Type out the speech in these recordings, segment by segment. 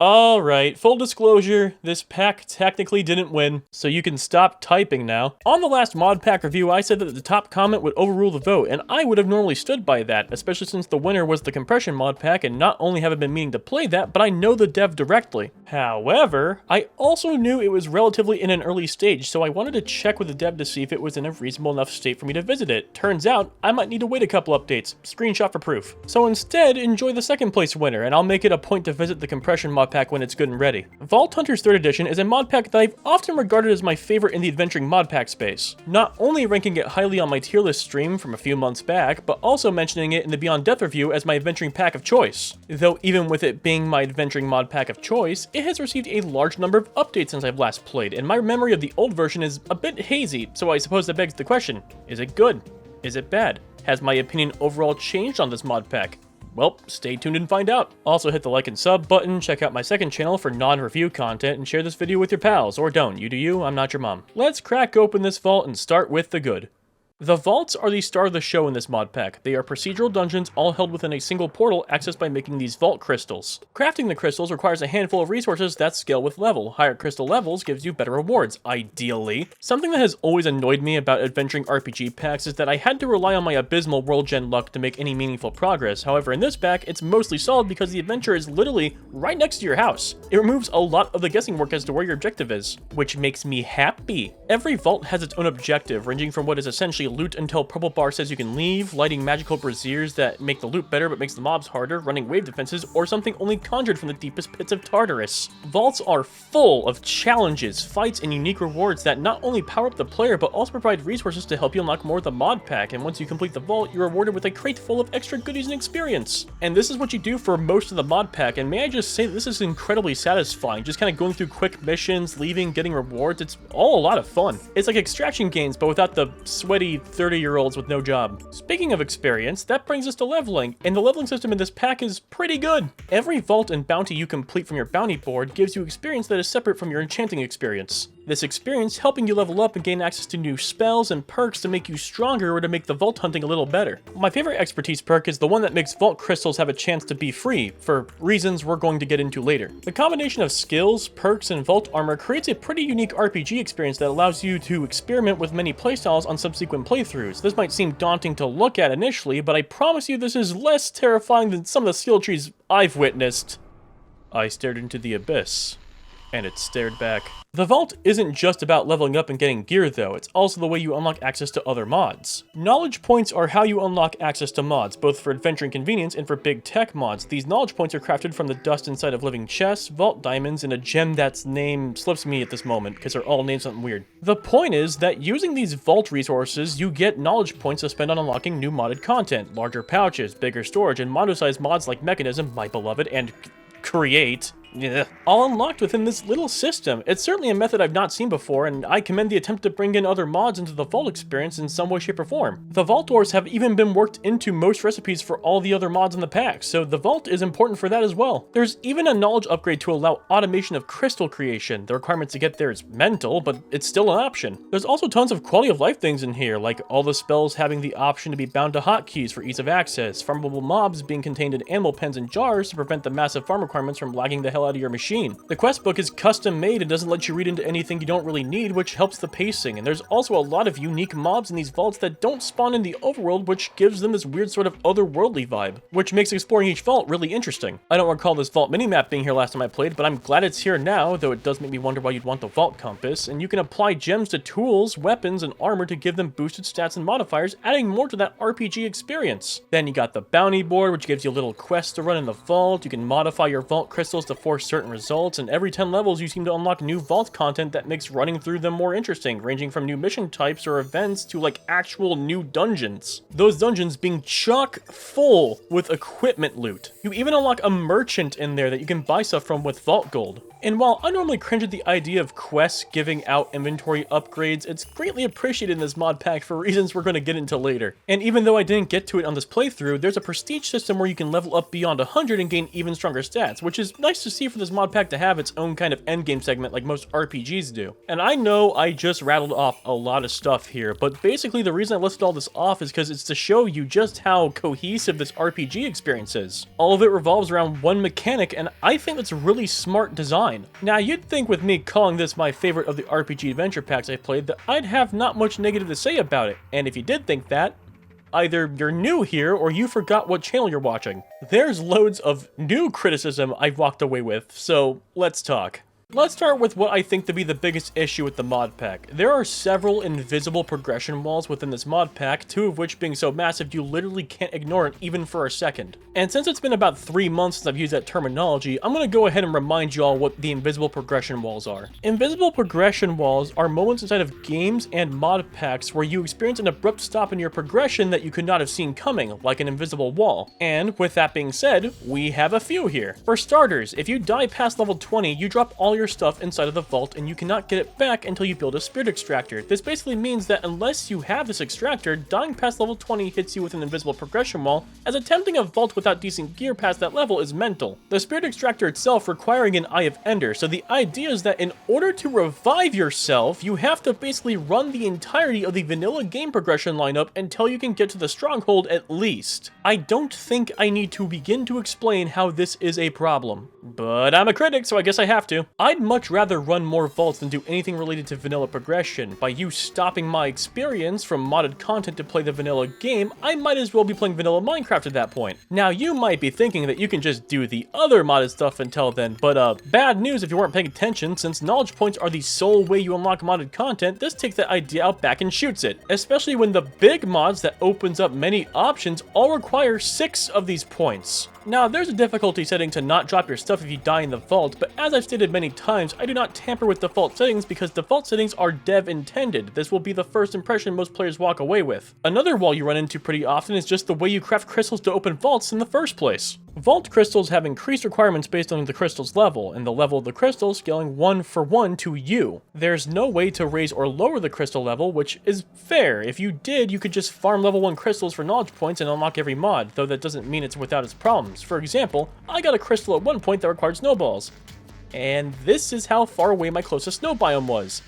Alright, full disclosure, this pack technically didn't win, so you can stop typing now. On the last mod pack review, I said that the top comment would overrule the vote, and I would have normally stood by that, especially since the winner was the compression mod pack, and not only have I been meaning to play that, but I know the dev directly. However, I also knew it was relatively in an early stage, so I wanted to check with the dev to see if it was in a reasonable enough state for me to visit it. Turns out, I might need to wait a couple updates. Screenshot for proof. So instead, enjoy the second place winner, and I'll make it a point to visit the compression mod pack when it's good and ready. Vault Hunters 3rd Edition is a mod pack that I've often regarded as my favorite in the adventuring mod pack space. Not only ranking it highly on my tier list stream from a few months back, but also mentioning it in the Beyond Death review as my adventuring pack of choice. Though even with it being my adventuring mod pack of choice, it has received a large number of updates since I've last played, and my memory of the old version is a bit hazy, so I suppose that begs the question, is it good? Is it bad? Has my opinion overall changed on this mod pack? Well, stay tuned and find out. Also hit the like and sub button, check out my second channel for non-review content, and share this video with your pals, or don't. You do you, I'm not your mom. Let's crack open this vault and start with the good. The vaults are the star of the show in this mod pack. They are procedural dungeons all held within a single portal accessed by making these vault crystals. Crafting the crystals requires a handful of resources that scale with level. Higher crystal levels gives you better rewards, ideally. Something that has always annoyed me about adventuring RPG packs is that I had to rely on my abysmal world gen luck to make any meaningful progress. However, in this pack, it's mostly solid because the adventure is literally right next to your house. It removes a lot of the guessing work as to where your objective is, which makes me happy. Every vault has its own objective, ranging from what is essentially loot until purple bar says you can leave, lighting magical braziers that make the loot better but makes the mobs harder, running wave defenses, or something only conjured from the deepest pits of Tartarus. Vaults are full of challenges, fights, and unique rewards that not only power up the player but also provide resources to help you unlock more of the mod pack, and once you complete the vault, you're rewarded with a crate full of extra goodies and experience. And this is what you do for most of the mod pack, and may I just say that this is incredibly satisfying, just kind of going through quick missions, leaving, getting rewards. It's all a lot of fun. It's like extraction games, but without the sweaty 30-year-olds with no job. Speaking of experience, that brings us to leveling, and the leveling system in this pack is pretty good. Every vault and bounty you complete from your bounty board gives you experience that is separate from your enchanting experience. This experience helping you level up and gain access to new spells and perks to make you stronger or to make the vault hunting a little better. My favorite expertise perk is the one that makes vault crystals have a chance to be free, for reasons we're going to get into later. The combination of skills, perks, and vault armor creates a pretty unique RPG experience that allows you to experiment with many playstyles on subsequent playthroughs. This might seem daunting to look at initially, but I promise you this is less terrifying than some of the skill trees I've witnessed. I stared into the abyss, and it stared back. The vault isn't just about leveling up and getting gear though, it's also the way you unlock access to other mods. Knowledge points are how you unlock access to mods, both for adventuring convenience and for big tech mods. These knowledge points are crafted from the dust inside of living chests, vault diamonds, and a gem that's name slips me at this moment, because they're all named something weird. The point is that using these vault resources, you get knowledge points to spend on unlocking new modded content, larger pouches, bigger storage, and modo-sized mods like Mechanism, my beloved, and Create. Yeah. All unlocked within this little system. It's certainly a method I've not seen before, and I commend the attempt to bring in other mods into the vault experience in some way, shape, or form. The vault doors have even been worked into most recipes for all the other mods in the pack, so the vault is important for that as well. There's even a knowledge upgrade to allow automation of crystal creation. The requirement to get there is mental, but it's still an option. There's also tons of quality of life things in here, like all the spells having the option to be bound to hotkeys for ease of access, farmable mobs being contained in animal pens and jars to prevent the massive farm requirements from lagging the hell out of your machine. The quest book is custom made and doesn't let you read into anything you don't really need, which helps the pacing, and there's also a lot of unique mobs in these vaults that don't spawn in the overworld, which gives them this weird sort of otherworldly vibe, which makes exploring each vault really interesting. I don't recall this vault minimap being here last time I played, but I'm glad it's here now, though it does make me wonder why you'd want the vault compass, and you can apply gems to tools, weapons, and armor to give them boosted stats and modifiers, adding more to that RPG experience. Then you got the bounty board, which gives you little quests to run in the vault. You can modify your vault crystals to force certain results, and every 10 levels you seem to unlock new vault content that makes running through them more interesting, ranging from new mission types or events to like actual new dungeons. Those dungeons being chock full with equipment loot. You even unlock a merchant in there that you can buy stuff from with vault gold. And while I normally cringe at the idea of quests giving out inventory upgrades, it's greatly appreciated in this mod pack for reasons we're going to get into later. And even though I didn't get to it on this playthrough, there's a prestige system where you can level up beyond 100 and gain even stronger stats, which is nice to see easy for this mod pack to have its own kind of endgame segment like most RPGs do. And I know I just rattled off a lot of stuff here, but basically the reason I listed all this off is because it's to show you just how cohesive this RPG experience is. All of it revolves around one mechanic, and I think that's a really smart design. Now, you'd think with me calling this my favorite of the RPG adventure packs I've played that I'd have not much negative to say about it, and if you did think that, either you're new here or you forgot what channel you're watching. There's loads of new criticism I've walked away with, so let's talk. Let's start with what I think to be the biggest issue with the mod pack. There are several invisible progression walls within this mod pack, 2 of which being so massive you literally can't ignore it even for a second. And since it's been about 3 months since I've used that terminology, I'm going to go ahead and remind you all what the invisible progression walls are. Invisible progression walls are moments inside of games and mod packs where you experience an abrupt stop in your progression that you could not have seen coming, like an invisible wall. And with that being said, we have a few here. For starters, if you die past level 20, you drop all your stuff inside of the vault and you cannot get it back until you build a spirit extractor. This basically means that unless you have this extractor, dying past level 20 hits you with an invisible progression wall, as attempting a vault without decent gear past that level is mental. The spirit extractor itself requiring an Eye of Ender, so the idea is that in order to revive yourself, you have to basically run the entirety of the vanilla game progression lineup until you can get to the stronghold at least. I don't think I need to begin to explain how this is a problem, but I'm a critic, so I guess I have to. I'd much rather run more vaults than do anything related to vanilla progression. By you stopping my experience from modded content to play the vanilla game, I might as well be playing vanilla Minecraft at that point. Now, you might be thinking that you can just do the other modded stuff until then, but bad news if you weren't paying attention. Since knowledge points are the sole way you unlock modded content, this takes that idea out back and shoots it. Especially when the big mods that opens up many options all require 6 of these points. Now, there's a difficulty setting to not drop your stuff if you die in the vault, but as I've stated many times, I do not tamper with default settings because default settings are dev intended. This will be the first impression most players walk away with. Another wall you run into pretty often is just the way you craft crystals to open vaults in the first place. Vault crystals have increased requirements based on the crystal's level, and the level of the crystal scaling 1 for 1 to you. There's no way to raise or lower the crystal level, which is fair. If you did, you could just farm level 1 crystals for knowledge points and unlock every mod, though that doesn't mean it's without its problems. For example, I got a crystal at one point that required snowballs, and this is how far away my closest snow biome was.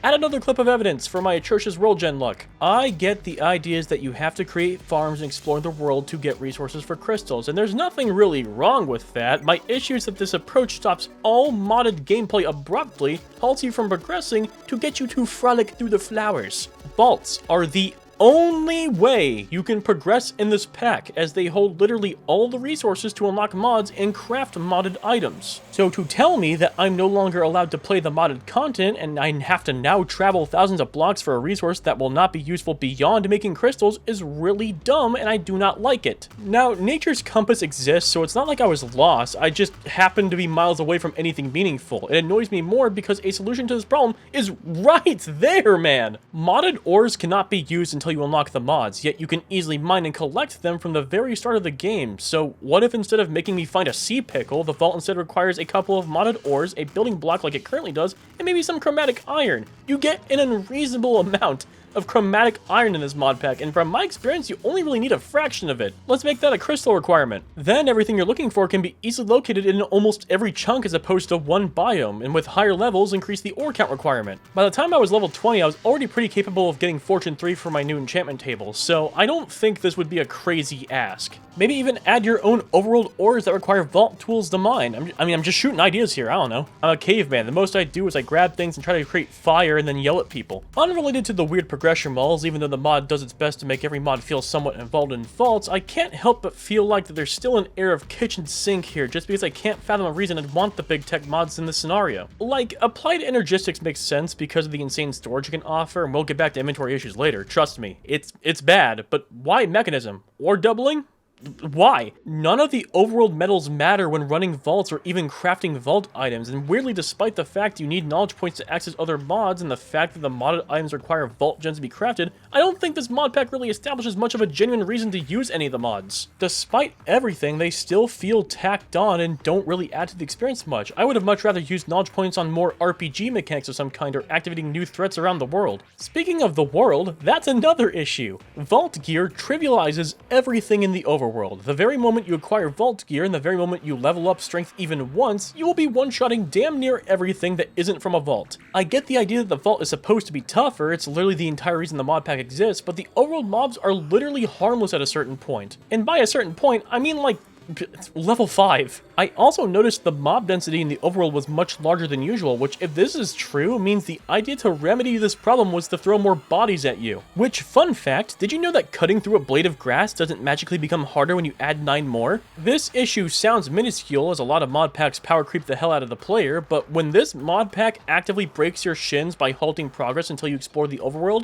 Add another clip of evidence for my atrocious roll gen luck. I get the ideas that you have to create farms and explore the world to get resources for crystals, and there's nothing really wrong with that. My issue is that this approach stops all modded gameplay abruptly, halts you from progressing to get you to frolic through the flowers. Vaults are the only way you can progress in this pack, as they hold literally all the resources to unlock mods and craft modded items. So to tell me that I'm no longer allowed to play the modded content and I have to now travel thousands of blocks for a resource that will not be useful beyond making crystals is really dumb, and I do not like it. Now, Nature's Compass exists, so it's not like I was lost. I just happened to be miles away from anything meaningful. It annoys me more because a solution to this problem is right there, man! Modded ores cannot be used until you unlock the mods, yet you can easily mine and collect them from the very start of the game. So what if instead of making me find a sea pickle, the vault instead requires a couple of modded ores, a building block like it currently does, and maybe some chromatic iron? You get an unreasonable amount of chromatic iron in this mod pack, and from my experience, you only really need a fraction of it. Let's make that a crystal requirement. Then everything you're looking for can be easily located in almost every chunk as opposed to one biome, and with higher levels, increase the ore count requirement. By the time I was level 20, I was already pretty capable of getting Fortune 3 for my new enchantment table, so I don't think this would be a crazy ask. Maybe even add your own overworld ores that require vault tools to mine. I'm just shooting ideas here, I don't know. I'm a caveman. The most I do is I grab things and try to create fire and then yell at people. Unrelated to the weird progression walls, even though the mod does its best to make every mod feel somewhat involved in vaults, I can't help but feel like that there's still an air of kitchen sink here, just because I can't fathom a reason I'd want the big tech mods in this scenario. Like, Applied Energistics makes sense because of the insane storage it can offer, and we'll get back to inventory issues later, trust me. It's bad, but why mechanism? Ore doubling? Why? None of the overworld metals matter when running vaults or even crafting vault items, and weirdly, despite the fact you need knowledge points to access other mods and the fact that the modded items require vault gems to be crafted, I don't think this mod pack really establishes much of a genuine reason to use any of the mods. Despite everything, they still feel tacked on and don't really add to the experience much. I would have much rather used knowledge points on more RPG mechanics of some kind or activating new threats around the world. Speaking of the world, that's another issue. Vault gear trivializes everything in the overworld. overworld. The very moment you acquire vault gear and the very moment you level up strength even once, you will be one-shotting damn near everything that isn't from a vault. I get the idea that the vault is supposed to be tougher, it's literally the entire reason the mod pack exists, but the overworld mobs are literally harmless at a certain point. And by a certain point, I mean like level 5. I also noticed the mob density in the overworld was much larger than usual, which if this is true, means the idea to remedy this problem was to throw more bodies at you. Which, fun fact, did you know that cutting through a blade of grass doesn't magically become harder when you add 9 more? This issue sounds minuscule as a lot of mod packs power creep the hell out of the player, but when this mod pack actively breaks your shins by halting progress until you explore the overworld,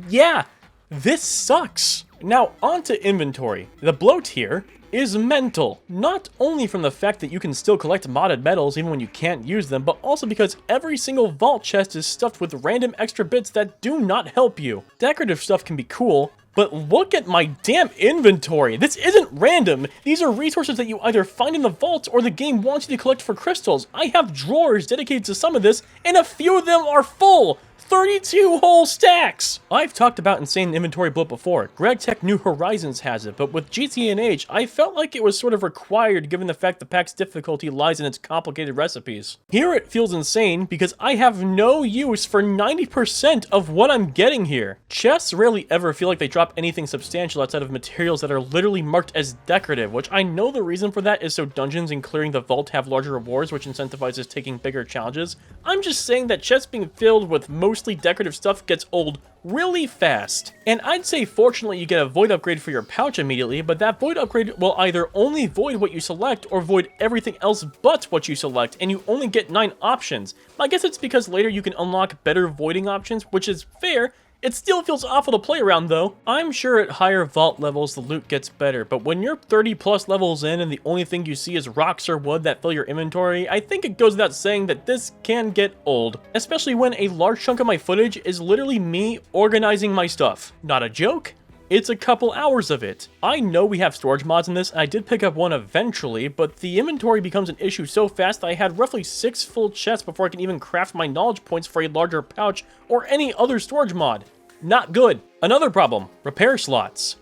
yeah, this sucks. Now onto inventory. The bloat here is mental. Not only from the fact that you can still collect modded metals even when you can't use them, but also because every single vault chest is stuffed with random extra bits that do not help you. Decorative stuff can be cool, but look at my damn inventory. This isn't random. These are resources that you either find in the vault or the game wants you to collect for crystals. I have drawers dedicated to some of this, and a few of them are full. 32 whole stacks! I've talked about insane inventory bloat before. GregTech New Horizons has it, but with GTNH, I felt like it was sort of required given the fact the pack's difficulty lies in its complicated recipes. Here it feels insane because I have no use for 90% of what I'm getting here. Chests rarely ever feel like they drop anything substantial outside of materials that are literally marked as decorative, which I know the reason for that is so dungeons and clearing the vault have larger rewards, which incentivizes taking bigger challenges. I'm just saying that chests being filled with mostly decorative stuff gets old really fast. And I'd say fortunately you get a void upgrade for your pouch immediately, but that void upgrade will either only void what you select or void everything else but what you select, and you only get 9 options. I guess it's because later you can unlock better voiding options, which is fair. It still feels awful to play around though. I'm sure at higher vault levels the loot gets better, but when you're 30 plus levels in and the only thing you see is rocks or wood that fill your inventory, I think it goes without saying that this can get old. Especially when a large chunk of my footage is literally me organizing my stuff. Not a joke. It's a couple hours of it. I know we have storage mods in this, and I did pick up one eventually, but the inventory becomes an issue so fast that I had roughly 6 full chests before I can even craft my knowledge points for a larger pouch or any other storage mod. Not good. Another problem, repair slots.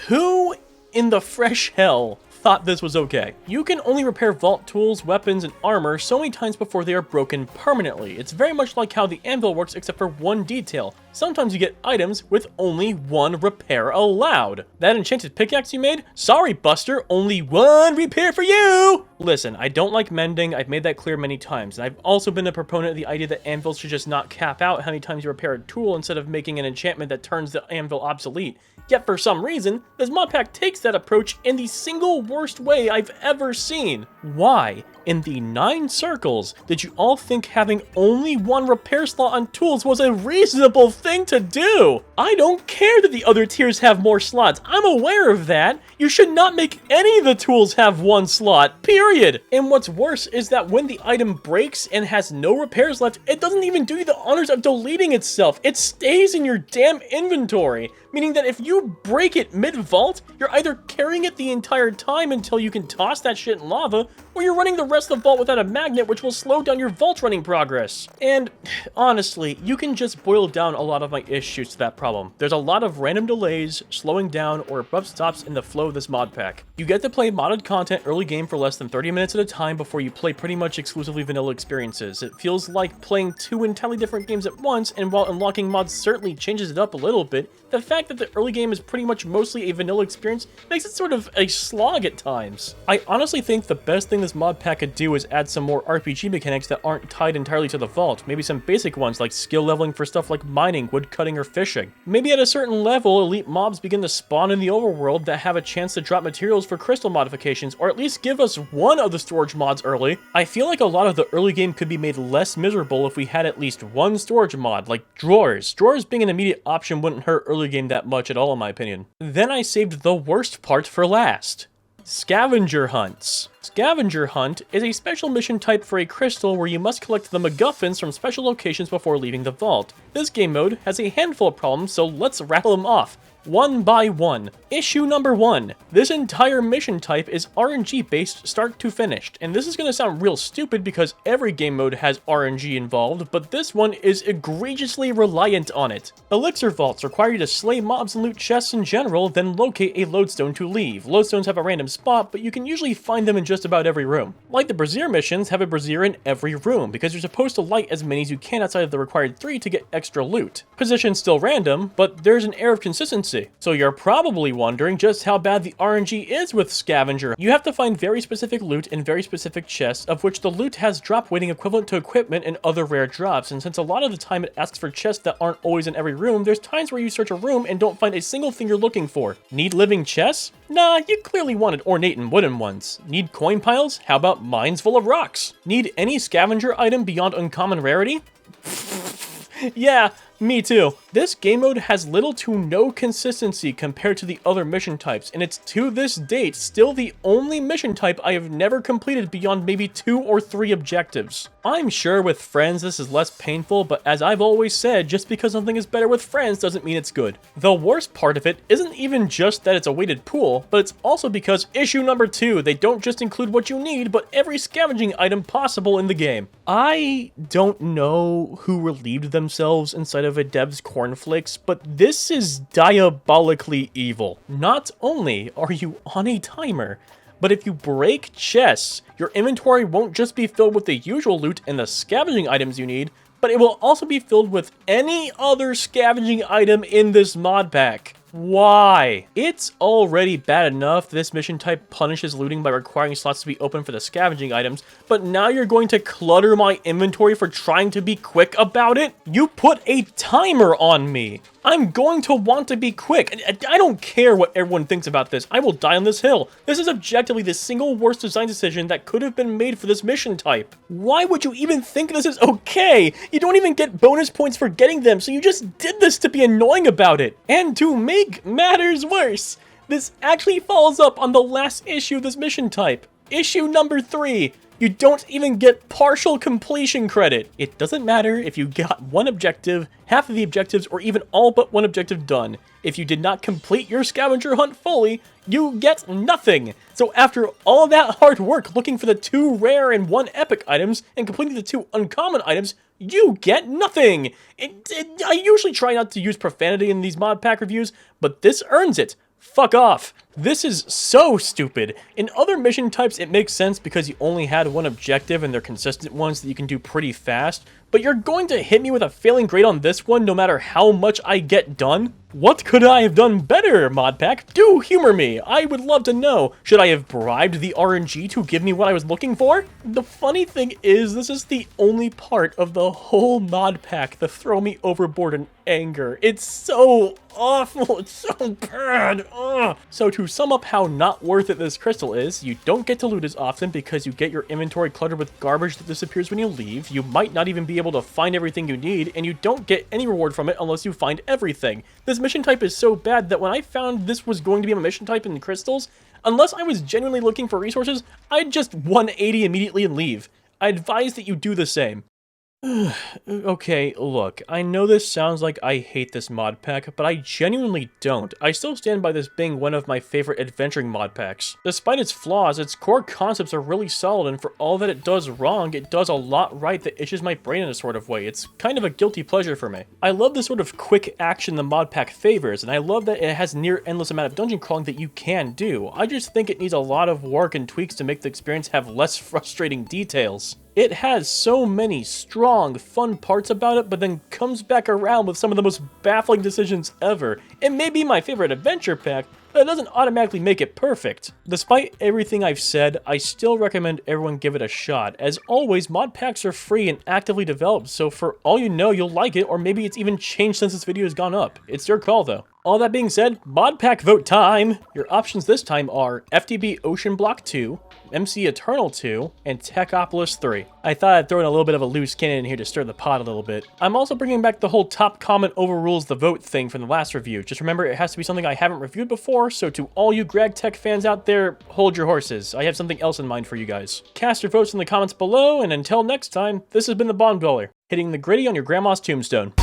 Who in the fresh hell thought this was okay? You can only repair vault tools, weapons, and armor so many times before they are broken permanently. It's very much like how the anvil works except for one detail. Sometimes you get items with only 1 repair allowed. That enchanted pickaxe you made? Sorry, Buster, only 1 repair for you! Listen, I don't like mending, I've made that clear many times, and I've also been a proponent of the idea that anvils should just not cap out how many times you repair a tool instead of making an enchantment that turns the anvil obsolete. Yet for some reason, this mod pack takes that approach in the single worst way I've ever seen. Why, in the 9 circles, did you all think having only 1 repair slot on tools was a reasonable thing to do? I don't care that the other tiers have more slots. I'm aware of that. You should not make any of the tools have 1 slot, period. And what's worse is that when the item breaks and has no repairs left, it doesn't even do you the honors of deleting itself. It stays in your damn inventory, meaning that if you break it mid-vault, you're either carrying it the entire time until you can toss that shit in lava, or you're running the rest of the vault without a magnet, which will slow down your vault running progress. And honestly, you can just boil down a lot of my issues to that problem. There's a lot of random delays, slowing down, or abrupt stops in the flow of this mod pack. You get to play modded content early game for less than 30 minutes at a time before you play pretty much exclusively vanilla experiences. It feels like playing 2 entirely different games at once, and while unlocking mods certainly changes it up a little bit, the fact that the early game is pretty much mostly a vanilla experience makes it sort of a slog at times. I honestly think the best thing this mod pack could do is add some more RPG mechanics that aren't tied entirely to the vault. Maybe some basic ones like skill leveling for stuff like mining, wood cutting, or fishing. Maybe at a certain level, elite mobs begin to spawn in the overworld that have a chance to drop materials for crystal modifications, or at least give us one of the storage mods early. I feel like a lot of the early game could be made less miserable if we had at least one storage mod, like drawers. Drawers being an immediate option wouldn't hurt early game that much at all in my opinion. Then I saved the worst part for last. Scavenger hunts. Scavenger hunt is a special mission type for a crystal where you must collect the MacGuffins from special locations before leaving the vault. This game mode has a handful of problems, so let's rattle them off. one by one. Issue number 1. This entire mission type is RNG based start to finish, and this is going to sound real stupid because every game mode has RNG involved, but this one is egregiously reliant on it. Elixir vaults require you to slay mobs and loot chests in general, then locate a lodestone to leave. Lodestones have a random spot, but you can usually find them in just about every room. Like the Brazier missions have a Brazier in every room, because you're supposed to light as many as you can outside of the required 3 to get extra loot. Position's still random, but there's an air of consistency. So you're probably wondering just how bad the RNG is with Scavenger. You have to find very specific loot in very specific chests, of which the loot has drop weighting equivalent to equipment and other rare drops, and since a lot of the time it asks for chests that aren't always in every room, there's times where you search a room and don't find a single thing you're looking for. Need living chests? Nah, you clearly wanted ornate and wooden ones. Need coin piles? How about mines full of rocks? Need any scavenger item beyond uncommon rarity? Yeah, me too. This game mode has little to no consistency compared to the other mission types, and it's to this date still the only mission type I have never completed beyond maybe 2 or 3 objectives. I'm sure with friends this is less painful, but as I've always said, just because something is better with friends doesn't mean it's good. The worst part of it isn't even just that it's a weighted pool, but it's also because issue number 2, they don't just include what you need, but every scavenging item possible in the game. I don't know who relieved themselves inside of a dev's cornflakes, but this is diabolically evil. Not only are you on a timer, but if you break chests, your inventory won't just be filled with the usual loot and the scavenging items you need, but it will also be filled with any other scavenging item in this mod pack. Why? It's already bad enough this mission type punishes looting by requiring slots to be open for the scavenging items, but now you're going to clutter my inventory for trying to be quick about it? You put a timer on me. I'm going to want to be quick. I don't care what everyone thinks about this. I will die on this hill. This is objectively the single worst design decision that could have been made for this mission type. Why would you even think this is okay? You don't even get bonus points for getting them, so you just did this to be annoying about it. And to make matters worse, this actually follows up on the last issue of this mission type. Issue number 3. You don't even get partial completion credit. It doesn't matter if you got one objective, half of the objectives, or even all but one objective done. If you did not complete your scavenger hunt fully, you get nothing. So after all of that hard work looking for the 2 rare and 1 epic items and completing the 2 uncommon items, you get nothing. I usually try not to use profanity in these mod pack reviews, but this earns it. Fuck off. This is so stupid. In other mission types, it makes sense because you only had one objective and they're consistent ones that you can do pretty fast, but you're going to hit me with a failing grade on this one no matter how much I get done? What could I have done better, modpack? Do humor me. I would love to know. Should I have bribed the RNG to give me what I was looking for? The funny thing is, this is the only part of the whole mod pack that throw me overboard in anger. It's so awful. It's so bad. Ugh. So to sum up how not worth it this crystal is, you don't get to loot as often because you get your inventory cluttered with garbage that disappears when you leave. You might not even be able to find everything you need, and you don't get any reward from it unless you find everything. This mission type is so bad that when I found this was going to be a mission type in crystals, unless I was genuinely looking for resources, I'd just 180 immediately and leave. I advise that you do the same. Okay, look, I know this sounds like I hate this mod pack, but I genuinely don't. I still stand by this being one of my favorite adventuring mod packs. Despite its flaws, its core concepts are really solid, and for all that it does wrong, it does a lot right that itches my brain in a sort of way. It's kind of a guilty pleasure for me. I love the sort of quick action the mod pack favors, and I love that it has near endless amount of dungeon crawling that you can do. I just think it needs a lot of work and tweaks to make the experience have less frustrating details. It has so many strong, fun parts about it, but then comes back around with some of the most baffling decisions ever. It may be my favorite adventure pack, but it doesn't automatically make it perfect. Despite everything I've said, I still recommend everyone give it a shot. As always, mod packs are free and actively developed, so for all you know, you'll like it, or maybe it's even changed since this video has gone up. It's your call though. All that being said, mod pack vote time! Your options this time are FTB Ocean Block 2, MC Eternal 2, and Techopolis 3. I thought I'd throw in a little bit of a loose cannon in here to stir the pot a little bit. I'm also bringing back the whole top comment overrules the vote thing from the last review. Just remember, it has to be something I haven't reviewed before, so to all you Greg Tech fans out there, hold your horses. I have something else in mind for you guys. Cast your votes in the comments below, and until next time, this has been the Bomb Dweller, hitting the gritty on your grandma's tombstone.